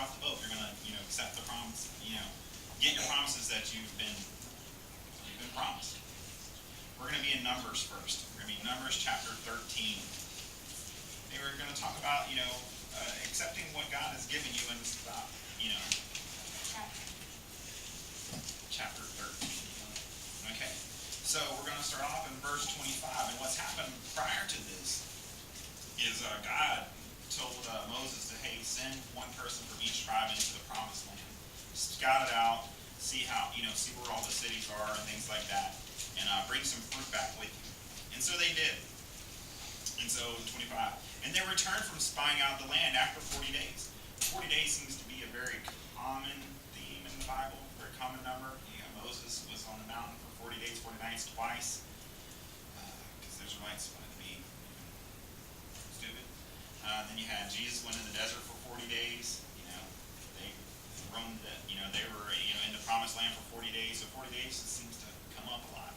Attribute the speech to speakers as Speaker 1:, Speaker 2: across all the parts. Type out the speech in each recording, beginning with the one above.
Speaker 1: off the boat. You're going to, accept the promise, get your promises that you've been promised. We're going to be in Numbers first. We're going to be in Numbers chapter 13. And we're going to talk about, accepting what God has given you and stop, chapter 13. Okay. So we're going to start off in verse 25. And what's happened prior to this is God told Moses to, hey, send one person from each tribe into the promised land. Scout it out, see how, see where all the cities are and things like that. And bring some fruit back with you. And so they did. And so, 25. And they returned from spying out the land after 40 days. 40 days seems to be a very common theme in the Bible, a very common number. Moses was on the mountain for 40 days, 40 nights twice. Because the Israelites wanted to be stupid. Then you had Jesus went in the desert for 40 days. They roamed, they were in the promised land for 40 days. So 40 days seems to come up a lot.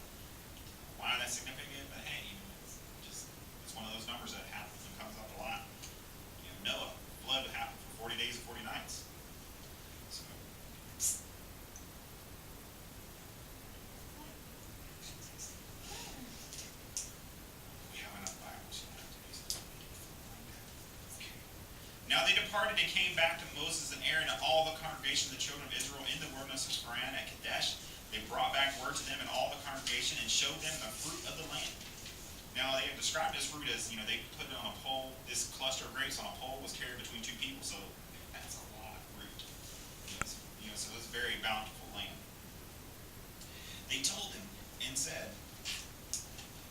Speaker 1: Why that's significant? But hey, it's one of those numbers that happens and comes up a lot. Noah, flood happened for 40 days and 40 nights. So we have enough Bibles. Okay. Now they departed and came back to Moses and Aaron and all the congregation of the children of Israel in the wilderness of Paran at Kadesh. They brought back word to them and all the congregation and showed them the fruit of the land. Now they have described this fruit as, they put it on a pole. This cluster of grapes on a pole was carried between two people, so that's a lot of fruit. So it's a very bountiful land. They told him and said,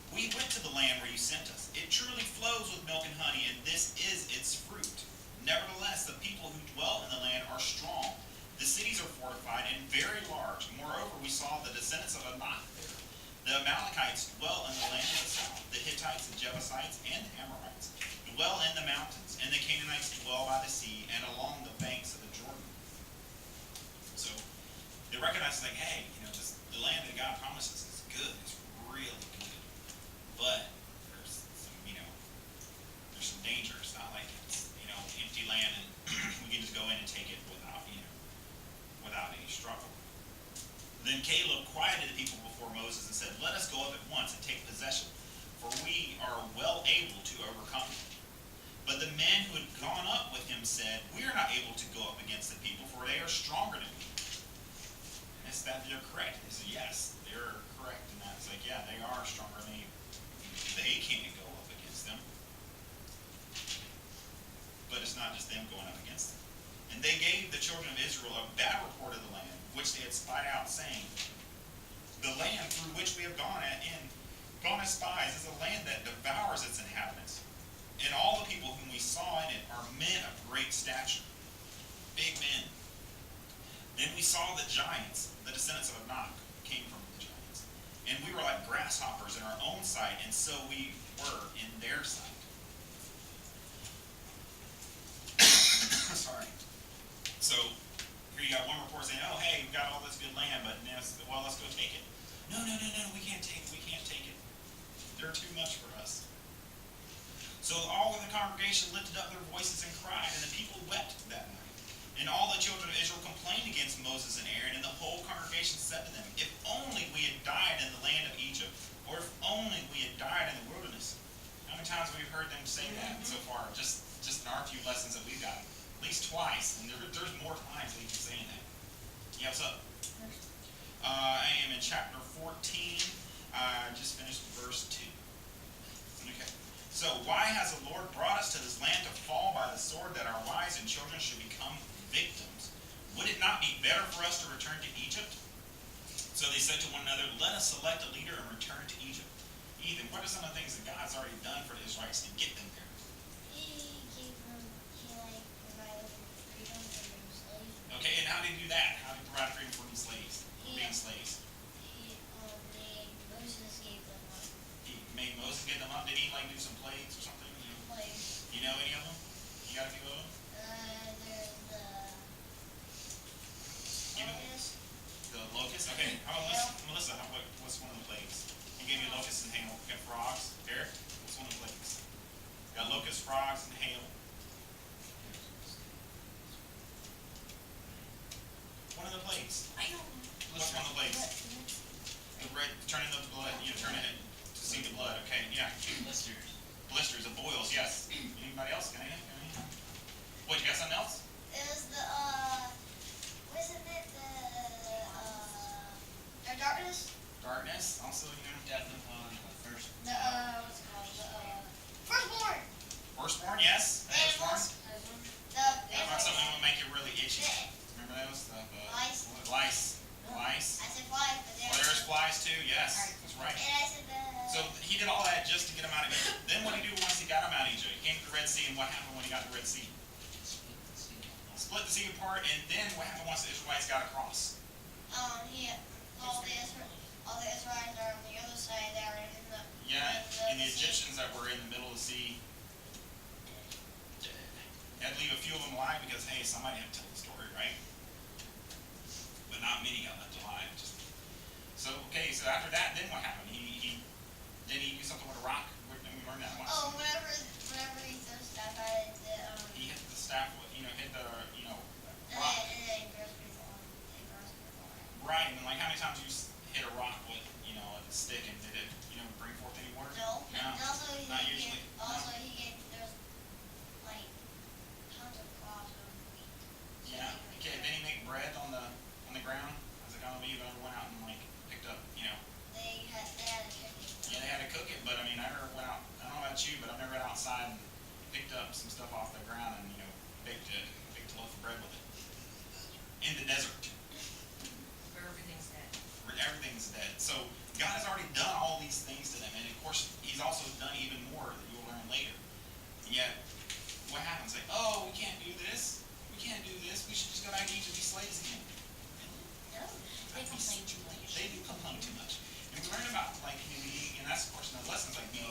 Speaker 1: we went to the land where you sent us. It truly flows with milk and honey, and this is its fruit. Nevertheless, the people who dwell in the land are strong. The cities are fortified and very large. Moreover, we saw the descendants of Anak there. The Amalekites dwell in the land of the south. The Hittites, the Jebusites, and the Amorites dwell in the mountains. And the Canaanites dwell by the sea and along the banks of the Jordan. So they recognize, hey, the land that God promises is good. It's really good. But there's some, there's some danger. It's not like it's, empty land and we can just go in and take it without any struggle. Then Caleb quieted the people before Moses and said, let us go up at once and take possession, for we are well able to overcome them. But the men who had gone up with him said, we are not able to go up against the people, for they are stronger than we. And it's that they're correct. They said, yes, they're correct in that. It's yeah, they are stronger than me. They can't go up against them. But it's not just them going up against them. And they gave the children of Israel a bad report of the land, which they had spied out, saying, the land through which we have gone as spies is a land that devours its inhabitants. And all the people whom we saw in it are men of great stature, big men. Then we saw the giants, the descendants of Anak, came from the giants. And we were like grasshoppers in our own sight, and so we were in their sight. Sorry. So here you got one report saying, oh, hey, we've got all this good land, but well, let's go take it. No, we can't take it. We can't take it. They're too much for us. So all of the congregation lifted up their voices and cried, and the people wept that night. And all the children of Israel complained against Moses and Aaron, and the whole congregation said to them, if only we had died in the land of Egypt, or if only we had died in the wilderness. How many times have we heard them say that so far, just in our few lessons that we've got? At least twice, and there's more times we keep saying that. Yeah, what's up? I am in chapter 14. I just finished verse 2. Okay. So, why has the Lord brought us to this land to fall by the sword, that our wives and children should become victims? Would it not be better for us to return to Egypt? So they said to one another, let us select a leader and return to Egypt. Ethan, what are some of the things that God's already done for the Israelites to get them there? Okay, and how did he do that? How did he provide freedom for these slaves? Being slaves.
Speaker 2: Made Moses gave them up.
Speaker 1: He made Moses give them up? Did he do some plagues or something?
Speaker 2: Plagues.
Speaker 1: You know any of them? You got a few of them?
Speaker 2: There's the locust.
Speaker 1: The locust? Okay. How about Melissa? What's one of the plagues? He gave you locusts and frogs. Eric, what's one of the plagues? Got What, you got something else?
Speaker 2: It was the, wasn't it the darkness?
Speaker 1: Darkness, also,
Speaker 3: Death upon the first.
Speaker 2: The, what's it called? The, firstborn!
Speaker 1: Firstborn, yes. Firstborn.
Speaker 2: The
Speaker 1: How about something that will make you really itchy? Remember those?
Speaker 2: Lice.
Speaker 1: Lice. Lice.
Speaker 2: I said flies, but
Speaker 1: Well, there's flies too, yes. That's right.
Speaker 2: And I said the...
Speaker 1: So he did all that just to get him out of Egypt. Then what did he do once he got him out of Egypt? He came to the Red Sea, and what happened when he got to the Red Sea? Split the sea apart, and then what happened once the Israelites got across?
Speaker 2: All the Israelites are on the other side. They are in the...
Speaker 1: Yeah, and the
Speaker 2: sea.
Speaker 1: Egyptians that were in the middle of the sea, dead. You had to leave a few of them alive because, hey, somebody had to tell the story, right? But not many got left alive. So after that, then what happened? He do something with a rock? We learned that once.
Speaker 2: Oh, whenever he throws stuff at it,
Speaker 1: He hit the staff with, hit the,
Speaker 2: and
Speaker 1: rock.
Speaker 2: then it grows people on. It grows people on.
Speaker 1: Right, and like how many times you hit a rock with, a stick, and did it, bring forth any water?
Speaker 2: No.
Speaker 1: No,
Speaker 2: And also
Speaker 1: not usually.
Speaker 2: there's like tons of crops of wheat. So
Speaker 1: Yeah.
Speaker 2: they
Speaker 1: Okay. Did he make bread on the ground? How's it gonna be? You ever went out and picked up,
Speaker 2: They had a picnic.
Speaker 1: Yeah, they had to cook it, but I never went out. I don't know about you, but I've never been outside and picked up some stuff off the ground and baked a loaf of bread with it in the desert.
Speaker 4: Where everything's dead.
Speaker 1: Where everything's dead. So God has already done all these things to them, and of course He's also done even more that you'll learn later. And yet, what happens? Like, oh, we can't do this. We can't do this. We should just go back to Egypt and be slaves again.
Speaker 2: No.
Speaker 4: They complain too much.
Speaker 1: They do complain too much. And we learn about and that's of course another lesson, like
Speaker 3: We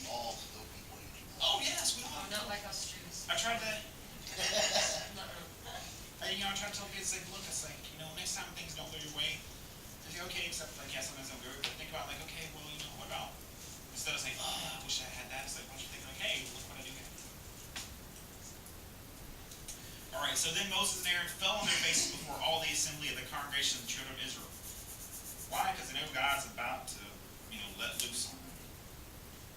Speaker 3: all still complain.
Speaker 1: oh yes, we
Speaker 4: Oh,
Speaker 1: all.
Speaker 4: not like us Jews.
Speaker 1: I tried to,
Speaker 4: Uh-uh.
Speaker 1: I try to tell kids, like, look, it's like, next time things don't go your way, they say, okay, except like, yeah, sometimes don't go, but think about like, okay, well, what about, instead of saying, oh, I wish I had that, it's like, why don't you think like, hey, look what I do have. All right, so then Moses and Aaron fell on their faces before all the assembly of the congregation of the children of Israel. Why? Because they know God's about to, let loose on them.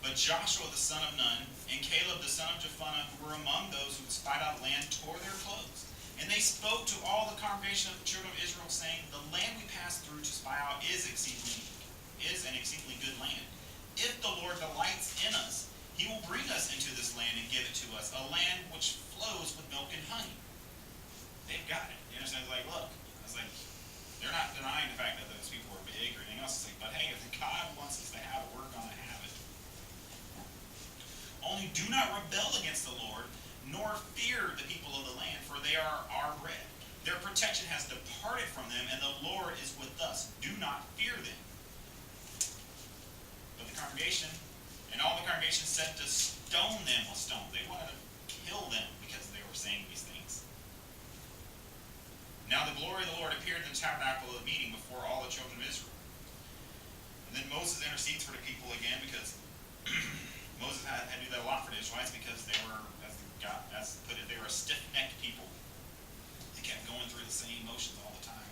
Speaker 1: But Joshua the son of Nun and Caleb the son of Jephunneh, who were among those who had spied out the land, tore their clothes. And they spoke to all the congregation of the children of Israel, saying, the land we passed through to spy out is an exceedingly good land. If the Lord delights in us, He will bring us into this land and give it to us, a land which flows with milk and honey. They've got it. You understand? It's like, look, they're not denying the fact that those people are big or anything else. It's like, but hey, if God wants us to have it, we're going to have it. Only do not rebel against the Lord, nor fear the people of the land, for they are our bread. Their protection has departed from them, and the Lord is with us. Do not fear them. But the congregation, and all the congregation said to stone them with stones. They wanted to kill them because they were saying these things. Now the glory of the Lord appeared in the tabernacle of the meeting before all the children of Israel. And then Moses intercedes for the people again because Moses had to do that a lot for the Israelites because they were, as put it, they were a stiff-necked people. They kept going through the same motions all the time.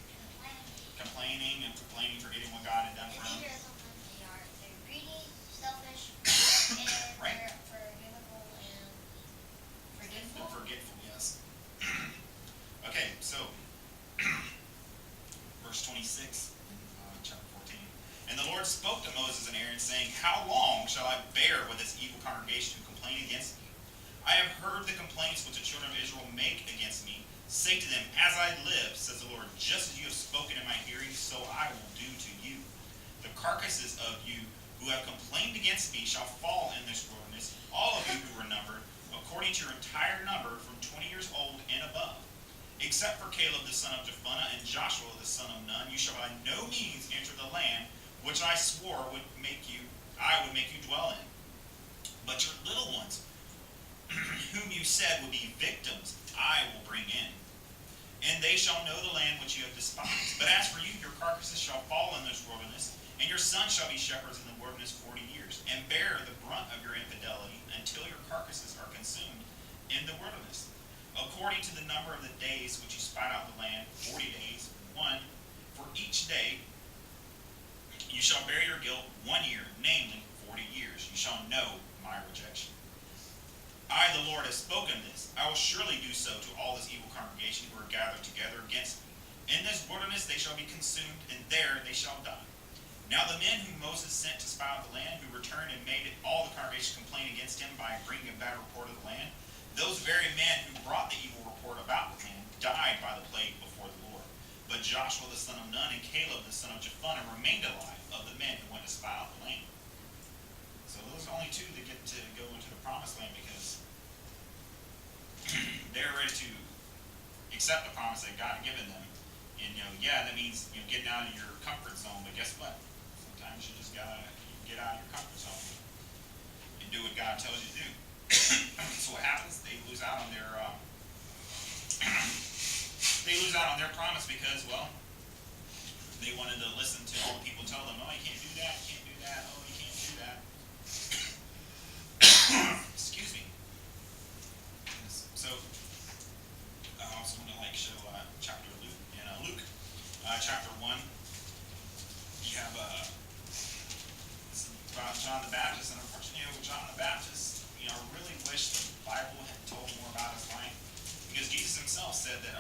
Speaker 1: Complaining, forgetting what God had done for them.
Speaker 2: They're greedy, selfish, and
Speaker 1: Right.
Speaker 2: they're forgivable and
Speaker 4: Forgetful?
Speaker 1: Forgetful, yes. Okay, so verse 26, chapter 14. And the Lord spoke to Moses and Aaron, saying, how long shall I bear with this evil congregation who complain against me? I have heard the complaints which the children of Israel make against me. Say to them, as I live, says the Lord, just as you have spoken in my hearing, so I will do to you. The carcasses of you who have complained against me shall fall in this wilderness, all of you who were numbered, according to your entire number, from 20 years old and above. Except for Caleb the son of Jephunneh and Joshua the son of Nun, you shall by no means enter the land which I swore I would make you dwell in. But your little ones, whom you said would be victims, I will bring in. And they shall know the land which you have despised. But as for you, your carcasses shall fall in this wilderness, and your sons shall be shepherds in the wilderness 40 years, and bear the brunt of your infidelity until your carcasses are consumed in the wilderness. According to the number of the days which you spied out the land, 40 days, one for each day, you shall bear your guilt 1 year, namely 40 years. You shall know my rejection. I, the Lord, have spoken this. I will surely do so to all this evil congregation who are gathered together against me. In this wilderness they shall be consumed, and there they shall die. Now the men whom Moses sent to spy out the land, who returned and made all the congregation complain against him by bringing a bad report of the land, those very men who brought the evil report about the land died by the plague before the Lord. But Joshua the son of Nun and Caleb the son of Jephunneh remained alive of the men who went to spy out the land. So those are only two that get to go into the promised land because they're ready to accept the promise that God had given them. And that means getting out of your comfort zone. But guess what? Sometimes you just gotta get out of your comfort zone and do what God tells you to do. So what happens? They lose out on their promise because they wanted to listen to all the people tell them, oh, you can't do that, you can't do that, oh, you can't do that. Excuse me. So I also want to show chapter Luke in Luke chapter 1. You have this is about John the Baptist, and unfortunately, John the Baptist, I really wish the Bible had told more about his life, because Jesus himself said that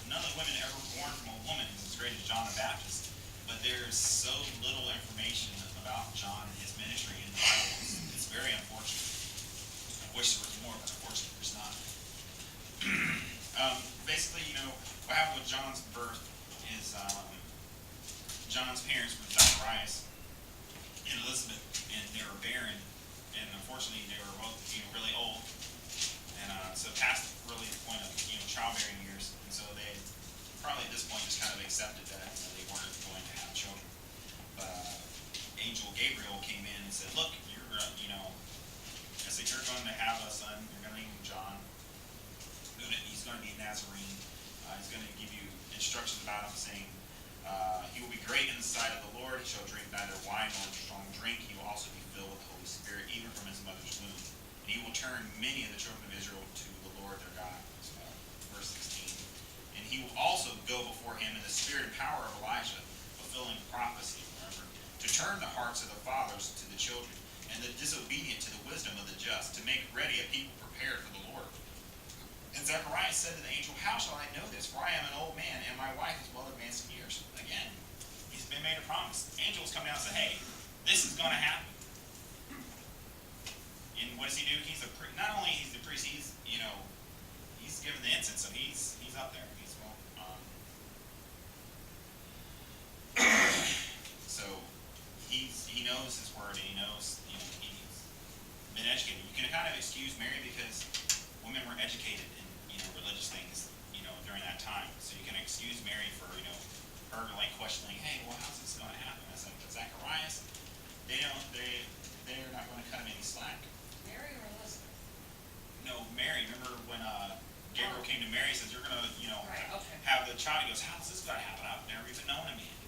Speaker 1: none of the women ever born from a woman is as great as John the Baptist. But there's so little information about John and his ministry in the Bible. It's very unfortunate. I wish there was more, but unfortunately there's not. Basically, what happened with John's birth is John's parents were Zacharias and Elizabeth, and they were barren, and unfortunately they were both really old, and so past really the point of childbearing years, and so they probably at this point just kind of accepted that they weren't going to have children. But Angel Gabriel came in and said, look, you're going to have a son, you're going to name him John. He's going to be a Nazarene. He's going to give you instructions about him, saying, he will be great in the sight of the Lord. He shall drink neither wine nor strong drink. He will also be filled with the Holy Spirit, even from his mother's womb. And he will turn many of the children of Israel to the Lord their God. Verse 16. And he will also go before him in the spirit and power of Elijah, fulfilling prophecy, remember, to turn the hearts of the fathers to the children, and the disobedient to the wisdom of the just, to make ready a people prepared for the Lord. And Zacharias said to the angel, how shall I know this? For I am an old man, and my wife is well advanced in years. Again, he's been made a promise. The angels come down and say, hey, this is going to happen. And what does he do? He's not only he's the priest, he's given the incense, so he's up there. So he knows his word, and he knows he's been educated. You can kind of excuse Mary because women were educated in religious things during that time, so you can excuse Mary for her questioning, hey, well, how's this going to happen? I said, but Zacharias, they're not going to cut him any slack.
Speaker 4: Mary or Elizabeth?
Speaker 1: No, Mary. Remember when Gabriel came to Mary and says, you're going to
Speaker 4: Right, okay.
Speaker 1: have the child. He goes, how's this going to happen? I've never even known him yet.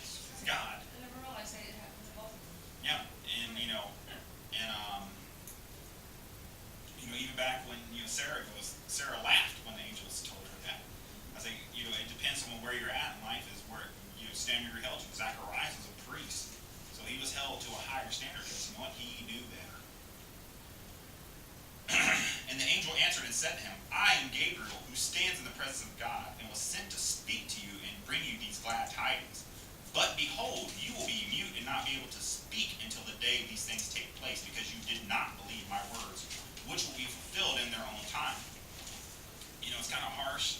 Speaker 1: It's God.
Speaker 4: I never realized it happened to both of them.
Speaker 1: Yeah, and even back when Sarah laughed when the angels told her that. I think it depends on where you're at in life is where standard you're held to. Zacharias was a priest, so he was held to a higher standard because he knew better. And the angel answered and said to him, I am Gabriel, who stands in the presence of God, and was sent to speak to you and bring you these glad tidings. But behold, you will be mute and not be able to speak until the day these things take place, because you did not believe my words, which will be fulfilled in their own time. It's kind of harsh,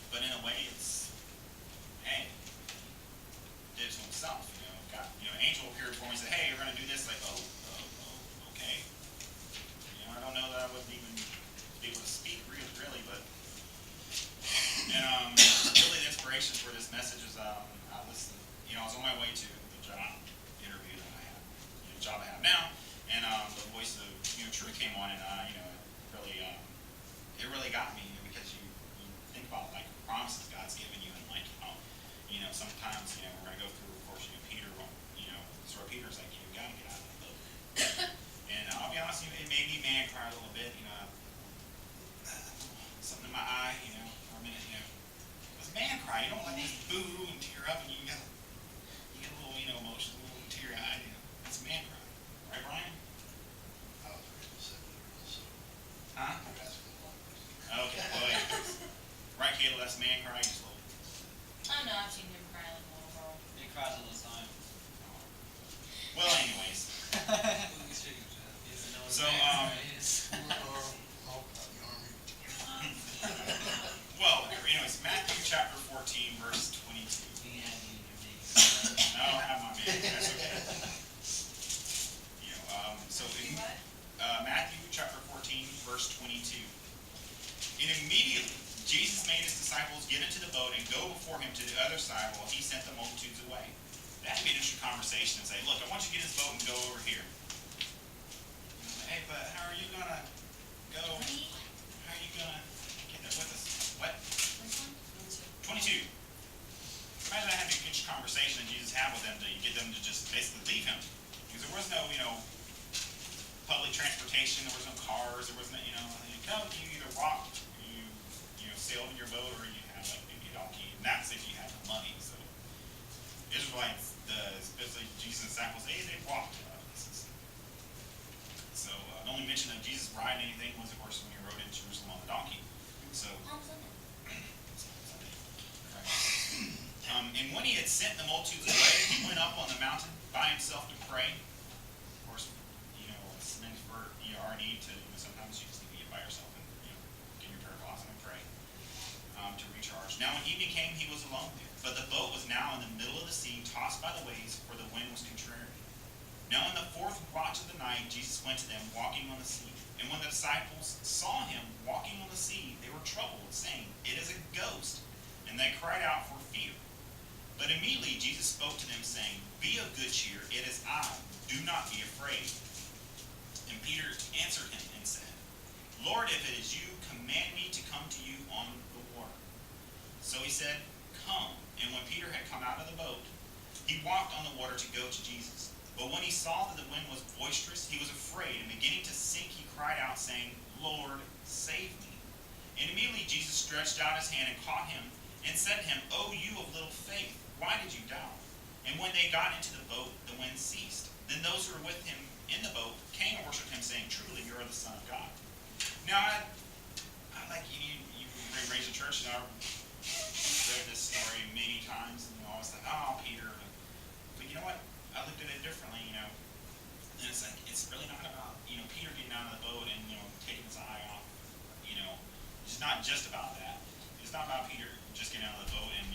Speaker 1: but in a way it's, hey, did it to himself. God, angel appeared for me and said, hey, you're going to do this. Like, oh, okay. I don't know that I would even be able to speak really, but really the inspiration for this message is I listened. I was on my way to the job interview that I have, the job I have now, and the voice of Truth came on, and it really got me because you think about the promises God's given you, and sometimes we're going to go through, of course, Peter, sort of Peter's like, you got to get out of the boat. And I'll be honest, it made me man cry a little bit, something in my eye, for a minute, it was man cry. You don't like just boo and tear up, and you get a little, emotional, a little teary eyed. That's man cry, right, Brian?
Speaker 3: I was ready to say that.
Speaker 1: Huh? Does man cry? Just a little.
Speaker 4: I know, I've seen him cry like a little girl.
Speaker 3: He cries all the time.
Speaker 1: Well, anyways. So, well, anyways, Matthew chapter 14, verse 22.
Speaker 3: He had you in your knees.
Speaker 1: I don't have my man. That's okay. So in
Speaker 4: What?
Speaker 1: Matthew chapter 14, verse 22. And immediately Jesus made his disciples get into the boat and go before him to the other side while he sent the multitudes away. That would be an interesting conversation and say, look, I want you to get in this boat and go over here. Hey, but how are you going to go? How are you going to get there with us? What? 22. Imagine I had a good conversation that Jesus had with them to get them to just basically leave him. Because there was no, public transportation, there was no cars, there was no, you either walked, you sailed in your boat, or you had like maybe a donkey. And that's if you had the money. So Israelites, especially Jesus' disciples, they walked places. So the only mention of Jesus riding anything was, of course, when he rode into Jerusalem on the donkey. So. And when he had sent the multitudes away, he went up on the mountain by himself to pray. Of course, it's meant for our need to. Sometimes you just need to get by yourself and get in your prayer closet and pray to recharge. Now, when evening came, he was alone there, but the boat was now in the middle of the sea, tossed by the waves, for the wind was contrary. Now, in the fourth watch of the night, Jesus went to them, walking on the sea. And when the disciples saw him walking on the sea, they were troubled, saying, "It is a ghost." And they cried out for fear. But immediately Jesus spoke to them, saying, "Be of good cheer, it is I, do not be afraid." And Peter answered him and said, "Lord, if it is you, command me to come to you on the water." So he said, "Come." And when Peter had come out of the boat, he walked on the water to go to Jesus. But when he saw that the wind was boisterous, he was afraid, and beginning to sink, he cried out, saying, "Lord, save me." And immediately Jesus stretched out his hand and caught him, and said to him, "O you of little faith, why did you doubt?" And when they got into the boat, the wind ceased. Then those who were with him in the boat came and worshipped him, saying, "Truly, you are the Son of God." Now, I like you raised a church, and I've read this story many times, and I was like, "Oh, Peter." But you know what? I looked at it differently, and it's like, it's really not about, Peter getting out of the boat and, taking his eye off, it's not just about that. It's not about Peter just getting out of the boat and,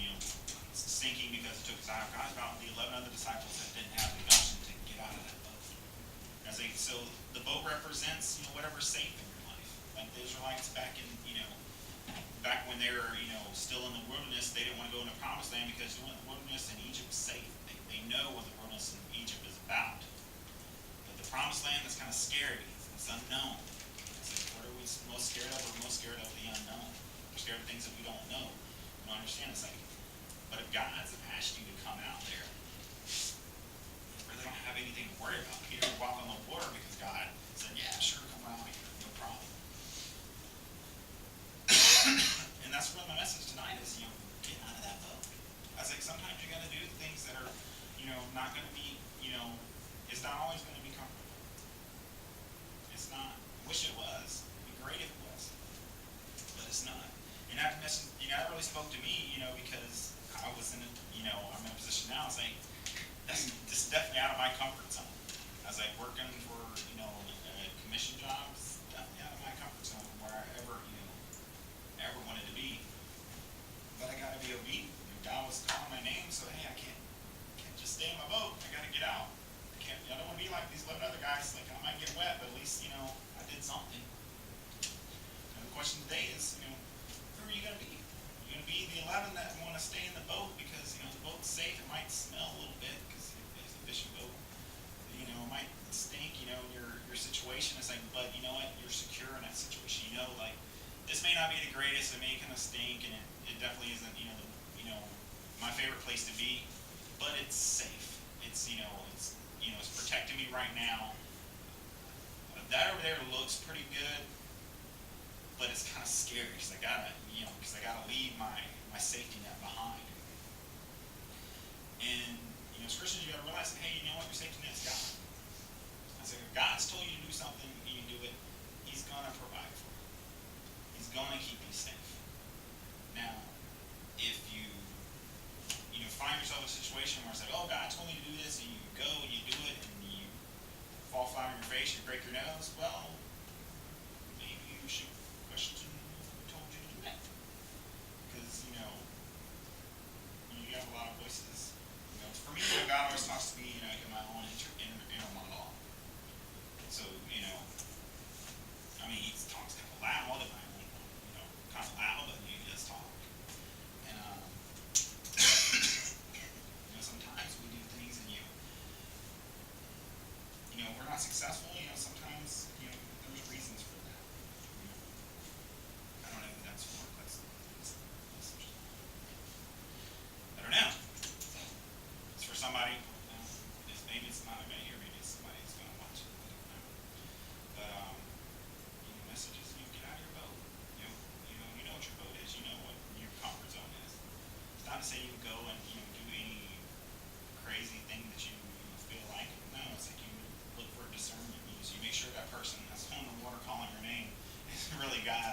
Speaker 1: sinking because he took his eye off God. It's about the 11 other disciples that didn't have the gumption to get out of that boat. So the boat represents, whatever's safe in your life. Like the Israelites back in, back when they were, still in the wilderness, they didn't want to go in the promised land because the wilderness in Egypt was safe. They know what the wilderness in Egypt is about. But the promised land is kind of scary. It's unknown. It's like, what are we most scared of? We're most scared of the unknown. We're scared of things that we don't know. We don't understand. It's like, but if God's asked you to come out there, you really don't have anything to worry about. Peter would walk on the water because God said, "Yeah, sure, come out here, no problem." And that's really my message tonight is, get out of that boat. I was like, sometimes you got to do things that are, not going to be, it's not always going to be comfortable. It's not. Wish it was. It'd be great if it was. But it's not. And that message, that really spoke to me, because I was in I'm in a position now, it's like, that's just definitely out of my comfort zone. I was like, working for, a commission job, it's definitely out of my comfort zone where I ever wanted to be. But I got to be obedient. God was calling my name, so hey, I can't just stay in my boat. I got to get out. I don't want to be like these 11 other guys. Like, I might get wet, but at least, I did something. And the question today is, who are you going to be? You're going to be the 11 that want to stay in the boat because, the boat's safe. It might smell a little bit because it's a fishing boat. It might stink, in your situation. It's like, but you know what? You're secure in that situation. This may not be the greatest. It may kind of stink, and it definitely isn't, my favorite place to be, but it's safe. It's, it's protecting me right now. That over there looks pretty good, but it's kind of scary because I gotta leave my safety net behind. And, as Christians, you gotta realize that, hey, your safety net's God. I said, if God's told you to do something, you do it, He's gonna provide for you. He's gonna keep you safe. Now,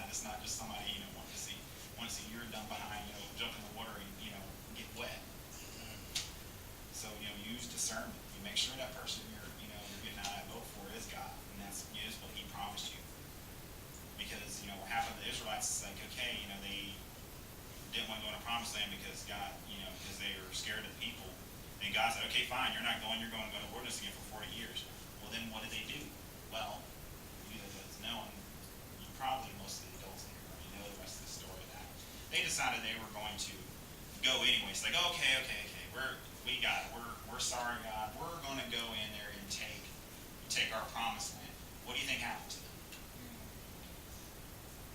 Speaker 1: that it's not just somebody, want to see you're done behind, jump in the water and, get wet. So, use discernment. You make sure that person you're getting out of that boat for is God, and that's is what He promised you. Because, what happened to the Israelites is like, okay, they didn't want to go in a promised land because God, because they were scared of the people. And God said, okay, fine, you're not going, you're going to go to the wilderness again for 40 years. Well, then what did they do? Well, you guys know, and you probably, most of the adults in here already know the rest of the story of that. They decided they were going to go anyways. Like, okay, we got it. We're sorry, God. We're going to go in there and take our promised land. What do you think happened to them?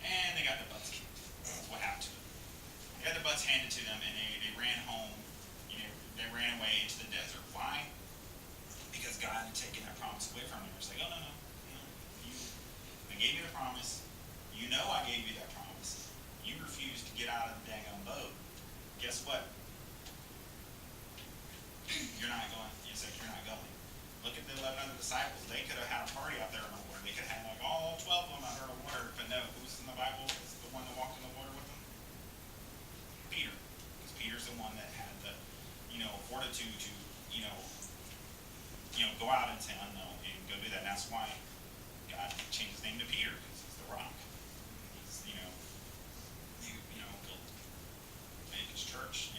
Speaker 1: And they got their butts kicked. That's what happened to them. They got their butts handed to them, and they ran home. They ran away into the desert. Why? Because God had taken that promise away from them. It's like, oh, no. I gave you the promise. I gave you that promise. You refused to get out of the daggone boat. Guess what? You're not going. It's like you're not going. Look at the 11 other disciples. They could have had a party out there in the water. They could have had all 12 of them out there in the water. But no, who's in the Bible is the one that walked in the water with them? Peter. Because Peter's the one that had the, fortitude to, go out into the unknown and go do that. And that's why God changed his name to Peter, because he's the rock. He's, built his church,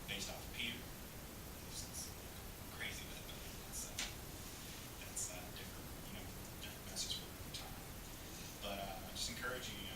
Speaker 1: based off of Peter. It's crazy with it, but that's different, different message for a different time. But I just encourage you,